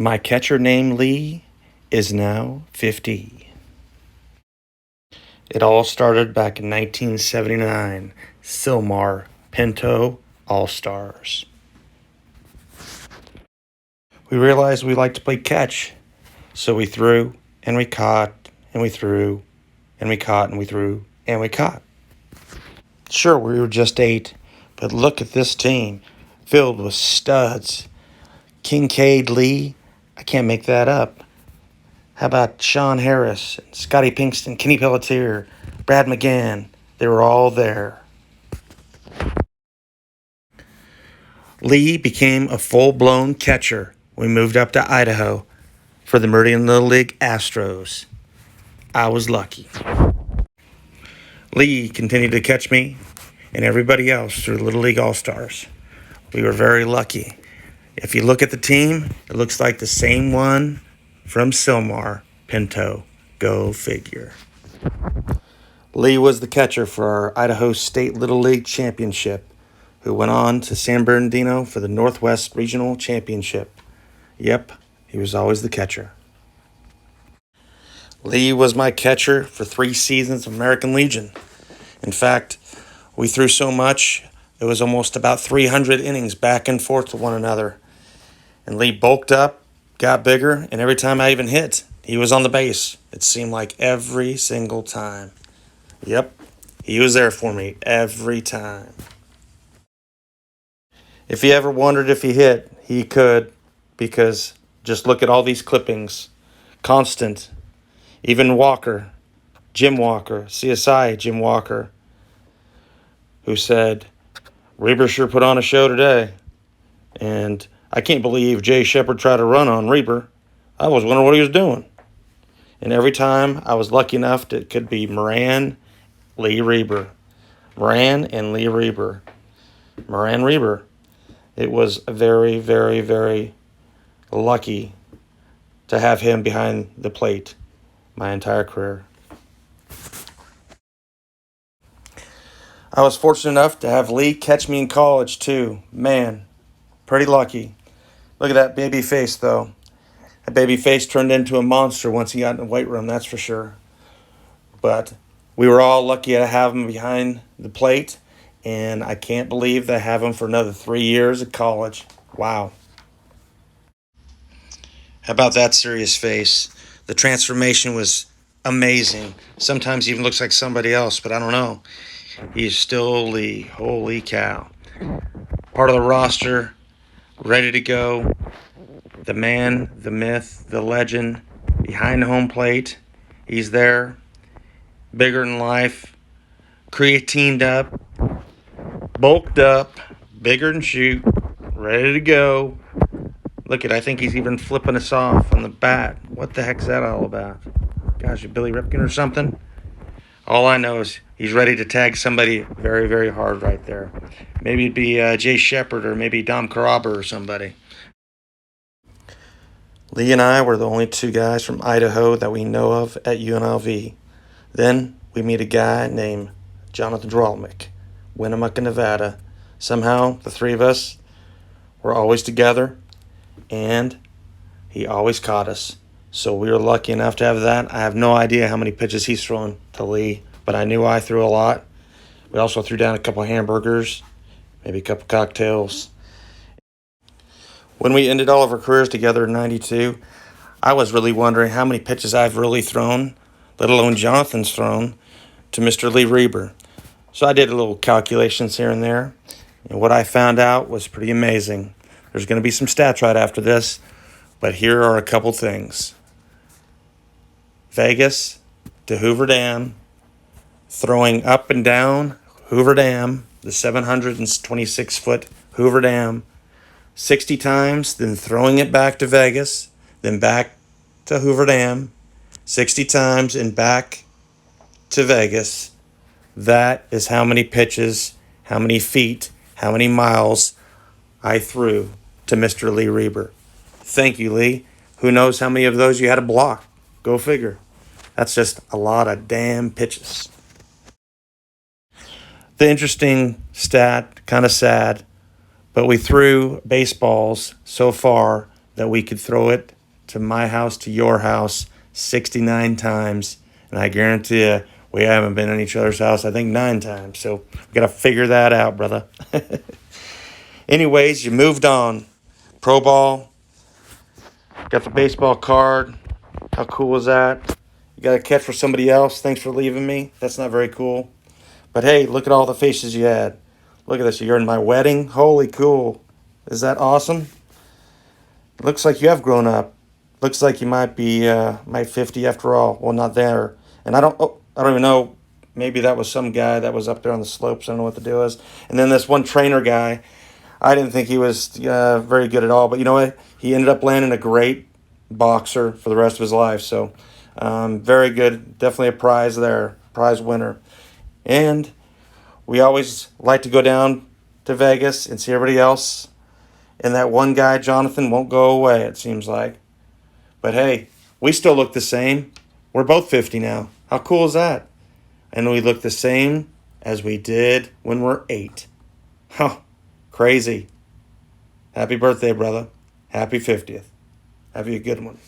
My catcher named Lee is now 50. It all started back in 1979, Sylmar Pinto All-Stars. We realized we liked to play catch, so we threw and we caught and we threw and we caught and we threw and we caught. Sure, we were just 8, but look at this team filled with studs. Kincaid Lee, I can't make that up. How about Sean Harris, Scotty Pinkston, Kenny Pelletier, Brad McGann? They were all there. Lee became a full-blown catcher. We moved up to Idaho for the Meridian Little League Astros. I was lucky. Lee continued to catch me and everybody else through Little League All-Stars. We were very lucky. If you look at the team, it looks like the same one from Sylmar Pinto. Go figure. Lee was the catcher for our Idaho State Little League Championship, who went on to San Bernardino for the Northwest Regional Championship. Yep, he was always the catcher. Lee was my catcher for 3 seasons of American Legion. In fact, we threw so much, it was almost about 300 innings back and forth to one another. And Lee bulked up, got bigger, and every time I even hit, he was on the base. It seemed like every single time. Yep, he was there for me every time. If you ever wondered if he hit, he could, because just look at all these clippings. Constant. Even Walker, Jim Walker, CSI Jim Walker, who said, Reber sure put on a show today. And I can't believe Jay Shepard tried to run on Reber. I was wondering what he was doing. And every time I was lucky enough that it could be Moran, Lee Reber. Moran and Lee Reber. Moran Reber. It was very, very, very lucky to have him behind the plate my entire career. I was fortunate enough to have Lee catch me in college too. Man, pretty lucky. Look at that baby face though. That baby face turned into a monster once he got in the weight room, that's for sure. But we were all lucky to have him behind the plate, and I can't believe they have him for another 3 years at college. Wow. How about that serious face? The transformation was amazing. Sometimes he even looks like somebody else, but I don't know. He's still Lee. Holy cow. Part of the roster, ready to go. The man, the myth, the legend, behind the home plate. He's there, bigger than life, creatined up, bulked up, bigger than shoot, ready to go. Look at, I think he's even flipping us off on the bat. What the heck's that all about? Gosh, Billy Ripken or something? All I know is he's ready to tag somebody very, very hard right there. Maybe it'd be Jay Shepard or maybe Dom Caraba or somebody. Lee and I were the only 2 guys from Idaho that we know of at UNLV. Then we meet a guy named Jonathan Drolmick, Winnemucca, Nevada. Somehow the 3 of us were always together, and he always caught us. So we were lucky enough to have that. I have no idea how many pitches he's thrown to Lee, but I knew I threw a lot. We also threw down a couple hamburgers, maybe a couple cocktails. When we ended all of our careers together in 92, I was really wondering how many pitches I've really thrown, let alone Jonathan's thrown, to Mr. Lee Reber. So I did a little calculations here and there, and what I found out was pretty amazing. There's going to be some stats right after this, but here are a couple things. Vegas to Hoover Dam, throwing up and down Hoover Dam, the 726-foot Hoover Dam, 60 times, then throwing it back to Vegas, then back to Hoover Dam, 60 times and back to Vegas. That is how many pitches, how many feet, how many miles I threw to Mr. Lee Reber. Thank you, Lee. Who knows how many of those you had to block? Go figure. That's just a lot of damn pitches. The interesting stat, kind of sad, but we threw baseballs so far that we could throw it to my house, to your house, 69 times. And I guarantee you, we haven't been in each other's house, I think 9 times. So we got to figure that out, brother. Anyways, you moved on. Pro ball. Got the baseball card. How cool was that? You got a catch for somebody else. Thanks for leaving me. That's not very cool. But hey, look at all the faces you had. Look at this. You're in my wedding. Holy cool. Is that awesome? Looks like you have grown up. Looks like you might be 50 after all. Well, not there. And I don't even know. Maybe that was some guy that was up there on the slopes. I don't know what the deal is. And then this one trainer guy, I didn't think he was very good at all. But you know what? He ended up landing a great boxer for the rest of his life. So very good. Definitely a prize there. Prize winner. And we always like to go down to Vegas and see everybody else. And that one guy, Jonathan, won't go away, it seems like. But hey, we still look the same. We're both 50 now. How cool is that? And we look the same as we did when we're 8. Huh, crazy. Happy birthday, brother. Happy 50th. Have you a good one.